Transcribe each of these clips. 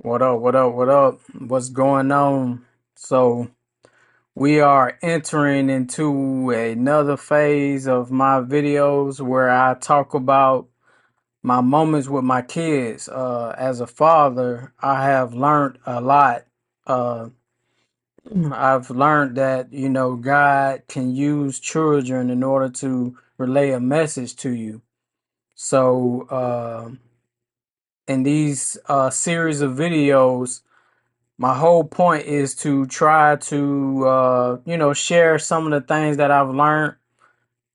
What up? What up? What up? What's going on? So, we are entering into another phase of my videos where I talk about my moments with my kids. As a father, I have learned a lot. Uh, I've learned that, God can use children in order to relay a message to you. So, in these series of videos, my whole point is to try to share some of the things that I've learned,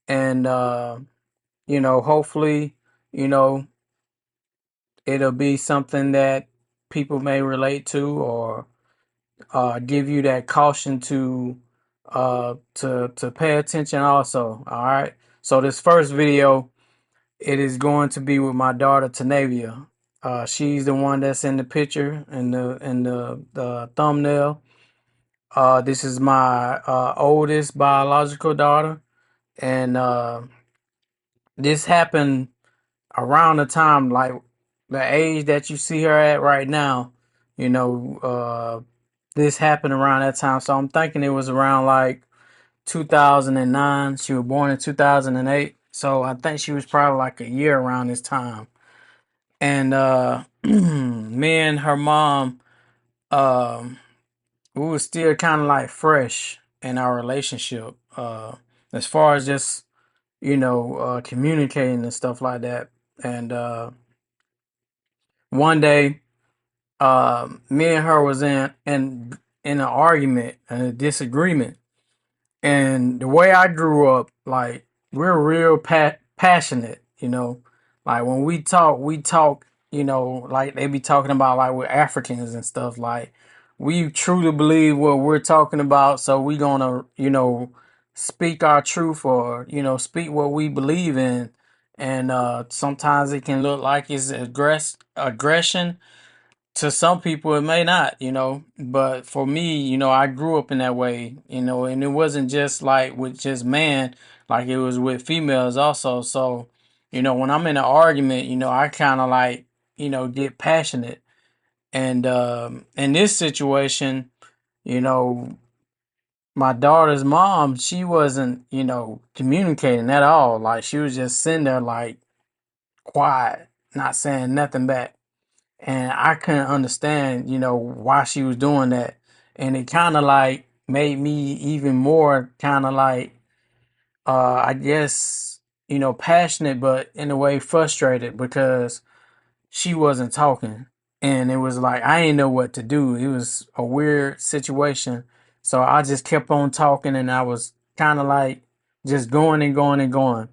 and hopefully, you know it'll be something that people may relate to, or give you that caution to pay attention also. All right, so this first video, it is going to be with my daughter Tanavia. She's the one that's in the picture and the thumbnail. This is my oldest biological daughter, and this happened around the time, like the age that you see her at right now. You know, this happened around that time, so I'm thinking it was around like 2009. She was born in 2008, so I think she was probably like a year around this time. And me and her mom, um, we were still kind of like fresh in our relationship, as far as just communicating and stuff like that. And one day, me and her was in an argument and a disagreement. And the way I grew up, like, we're real passionate, like when we talk, like they be talking about, like, we're Africans and stuff. Like, we truly believe what we're talking about, so we gonna, speak our truth, or speak what we believe in. And sometimes it can look like it's aggression. To some people it may not, but for me, I grew up in that way, and it wasn't just like with just man, like it was with females also. So, when I'm in an argument, I kind of like, get passionate. And in this situation, you know my daughter's mom, she wasn't, communicating at all. Like, she was just sitting there like quiet, not saying nothing back. And I couldn't understand, why she was doing that. And it kind of like made me even more kind of like, I guess, passionate, but in a way frustrated, because she wasn't talking. And it was like, I didn't know what to do. It was a weird situation. So I just kept on talking, and I was kind of like just going and going and going.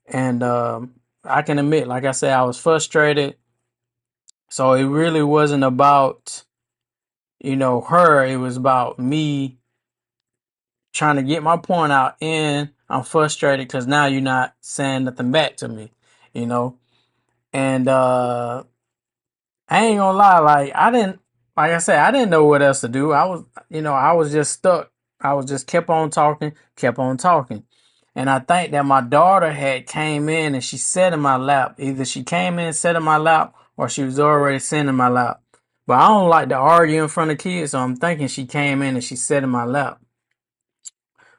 And I can admit, like I said, I was frustrated. So it really wasn't about, her. It was about me trying to get my point out, and I'm frustrated because now you're not saying nothing back to me, you know. And I ain't gonna lie, like, I didn't, like I said, I didn't know what else to do. I was just stuck. I was just kept on talking, kept on talking. And I think that my daughter had came in and she sat in my lap. Either she came in, sat in my lap, or she was already sitting in my lap. But I don't like to argue in front of kids, so I'm thinking she came in and she sat in my lap.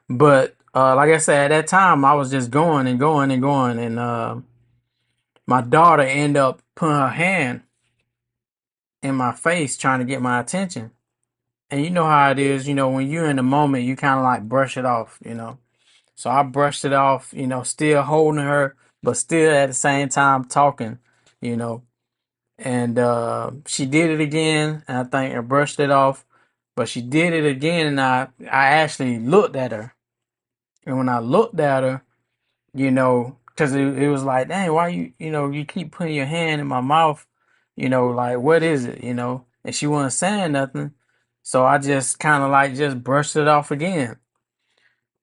But like I said, at that time I was just going and going and going, and my daughter ended up putting her hand in my face trying to get my attention. And you know how it is, when you're in the moment, you kind of like brush it off. So I brushed it off, still holding her, but still at the same time talking, you know. And she did it again, and I think I brushed it off. But she did it again, and I actually looked at her. And when I looked at her, because it was like, dang, why you keep putting your hand in my mouth, like, what is it? And she wasn't saying nothing. So I just kind of like just brushed it off again.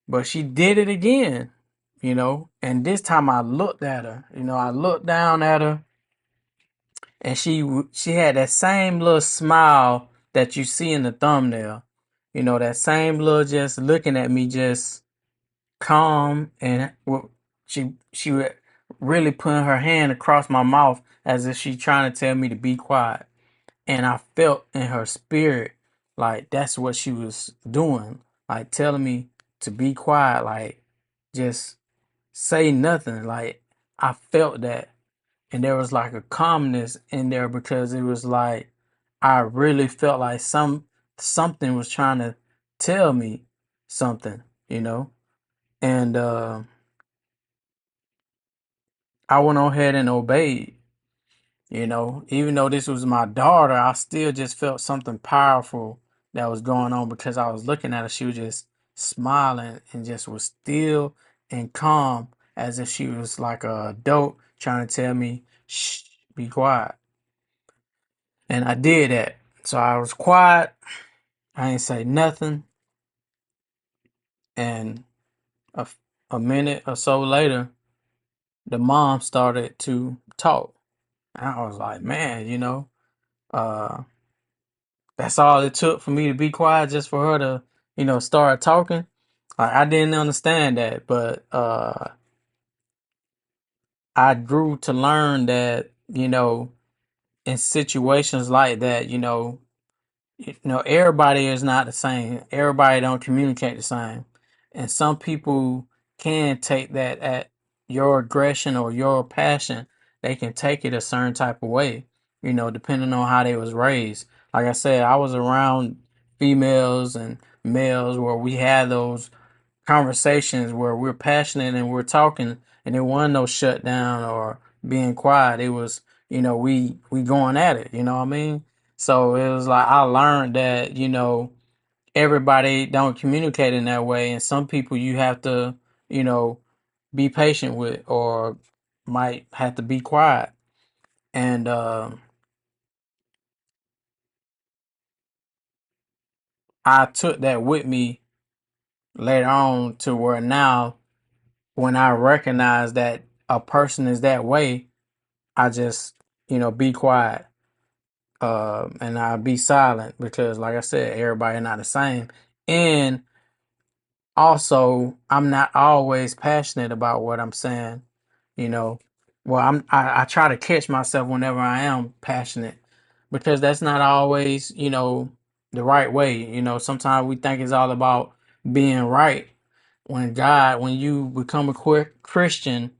But she did it again, and this time I looked at her, I looked down at her, and she had that same little smile that you see in the thumbnail, that same little just looking at me, just calm. And she would really putting her hand across my mouth as if she trying to tell me to be quiet. And I felt in her spirit like that's what she was doing, like telling me to be quiet, like just say nothing. Like I felt that, and there was like a calmness in there because it was like I really felt like something was trying to tell me something, you know. And I went on ahead and obeyed. You know, even though this was my daughter, I still just felt something powerful that was going on because I was looking at her. She was just smiling and just was still and calm as if she was like a adult trying to tell me, shh, be quiet. And I did that. So I was quiet. I ain't say nothing. And a, a minute or so later, the mom started to talk. And I was like, man, uh, that's all it took for me to be quiet, just for her to, start talking. Like, I didn't understand that, but I grew to learn that, in situations like that, everybody is not the same. Everybody don't communicate the same. And some people can take that at your aggression or your passion. They can take it a certain type of way, depending on how they was raised. Like I said, I was around females and males where we had those conversations where we're passionate and we're talking, and there wasn't no shutdown or being quiet. It was, we going at it, you know what I mean? So it was like I learned that, everybody don't communicate in that way, and some people you have to, you know, be patient with or might have to be quiet. And I took that with me later on to where now when I recognize that a person is that way, I just, be quiet. And I be silent because like I said, everybody not the same. And also, I'm not always passionate about what I'm saying, you know. Well, I try to catch myself whenever I am passionate because that's not always, the right way. Sometimes we think it's all about being right. When you become a quick Christian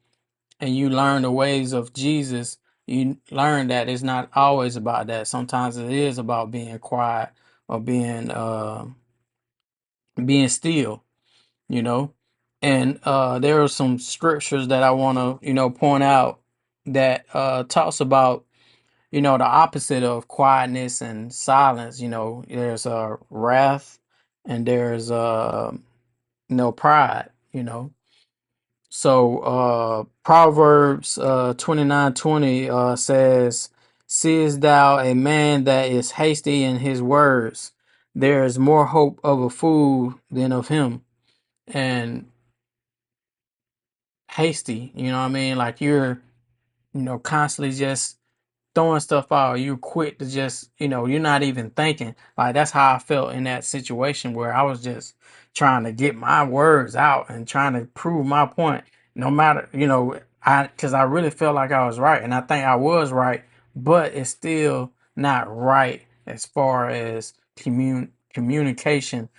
and you learn the ways of Jesus, you learn that it's not always about that. Sometimes it is about being quiet or being still, you know. And there are some scriptures that I want to, point out that talks about, the opposite of quietness and silence. There's wrath and there's pride, So Proverbs 29:20 says, "Seest thou a man that is hasty in his words? There is more hope of a fool than of him." And hasty, you know what I mean? Like you're, constantly just throwing stuff out. You're quick to just, you're not even thinking. Like that's how I felt in that situation where I was just trying to get my words out and trying to prove my point. No matter, because I really felt like I was right and I think I was right, but it's still not right as far as communication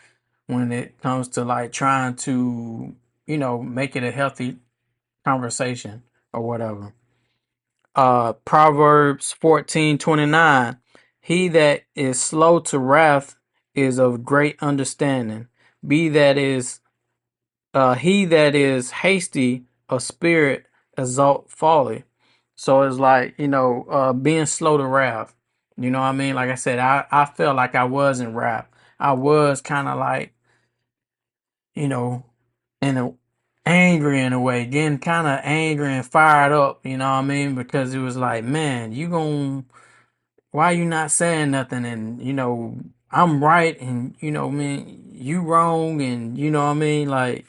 when it comes to like trying to, make it a healthy conversation or whatever. Proverbs 14:29. He that is slow to wrath is of great understanding. Be that is He that is hasty of spirit exalt folly. So it's like, being slow to wrath. You know what I mean? Like I said, I felt like I was in wrath. I was kind of like, you know, in a angry in a way, getting kind of angry and fired up, you know what I mean? Because it was like, man, why you not saying nothing? And, I'm right and, man, you wrong. And, you know what I mean? Like,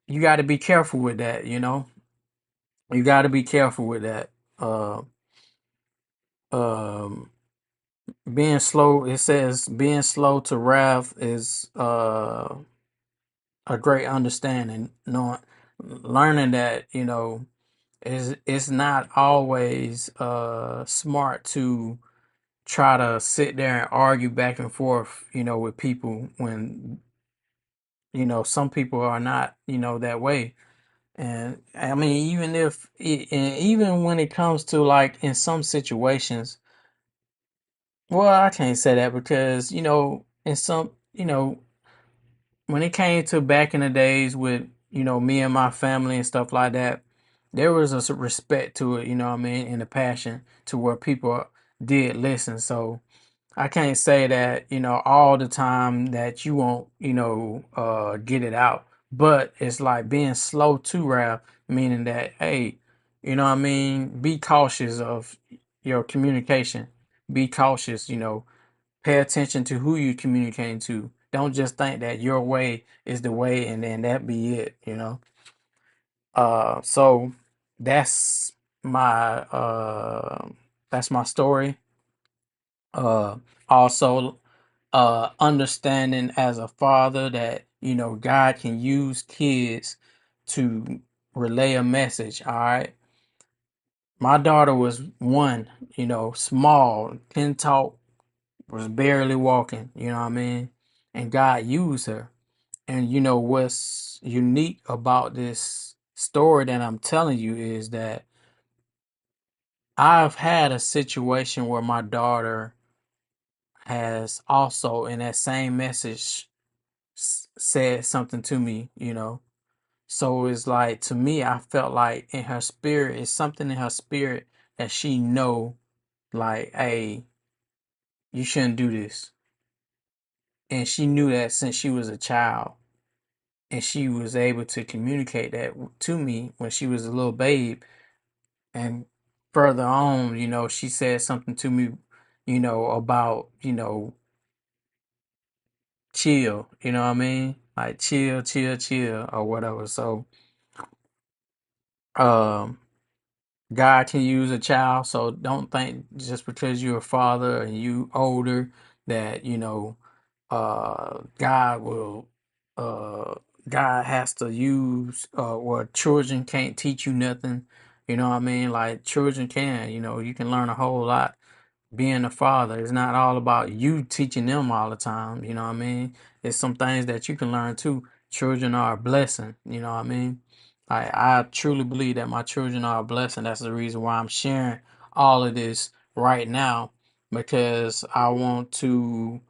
you got to be careful with that, You got to be careful with that. Uh, um, Being slow, it says being slow to wrath is, a great understanding, learning that, it's not always smart to try to sit there and argue back and forth, with people when, some people are not, that way. And I mean, and even when it comes to like in some situations, well, I can't say that because, in some, when it came to back in the days with, me and my family and stuff like that, there was a respect to it, what I mean, and a passion to where people did listen. So, I can't say that, all the time that you won't, get it out. But it's like being slow to rap, meaning that, hey, what I mean, be cautious of your communication. Be cautious, pay attention to who you're communicating to. Don't just think that your way is the way and then that be it. So that's my that's my story. Uh Also understanding as a father that God can use kids to relay a message. All right, my daughter was one, small, can talk, was barely walking, what I mean, and God used her. And what's unique about this story that I'm telling you is that I've had a situation where my daughter has also in that same message said something to me. So it's like to me, I felt like in her spirit, it's something in her spirit that she know, like, hey, you shouldn't do this. And she knew that since she was a child. And she was able to communicate that to me when she was a little babe. And further on, she said something to me, about, chill, you know what I mean? Like chill, chill, chill, or whatever. So, um, God can use a child, so don't think just because you're a father and you older that God will uh God has to use or children can't teach you nothing. You know what I mean? Like children can, you can learn a whole lot being a father. It's not all about you teaching them all the time, you know what I mean? It's some things that you can learn too. Children are a blessing, you know what I mean? I truly believe that my children are a blessing. That's the reason why I'm sharing all of this right now because I want to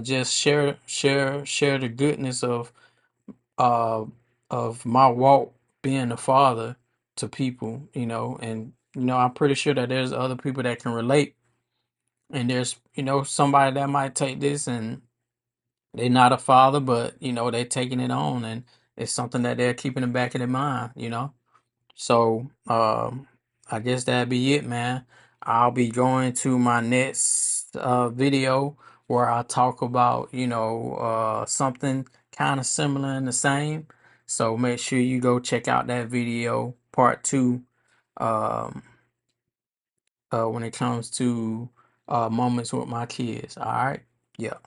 just share the goodness uh of my walk being a father to people, and I'm pretty sure that there's other people that can relate and there's, somebody that might take this and they're not a father, but they're taking it on and it's something that they're keeping in the back of their mind. So I guess that'd be it, man. I'll be going to my next video where I talk about, something kind of similar and the same. So make sure you go check out that video, part two. Um when it comes to moments with my kids. All right. Yeah.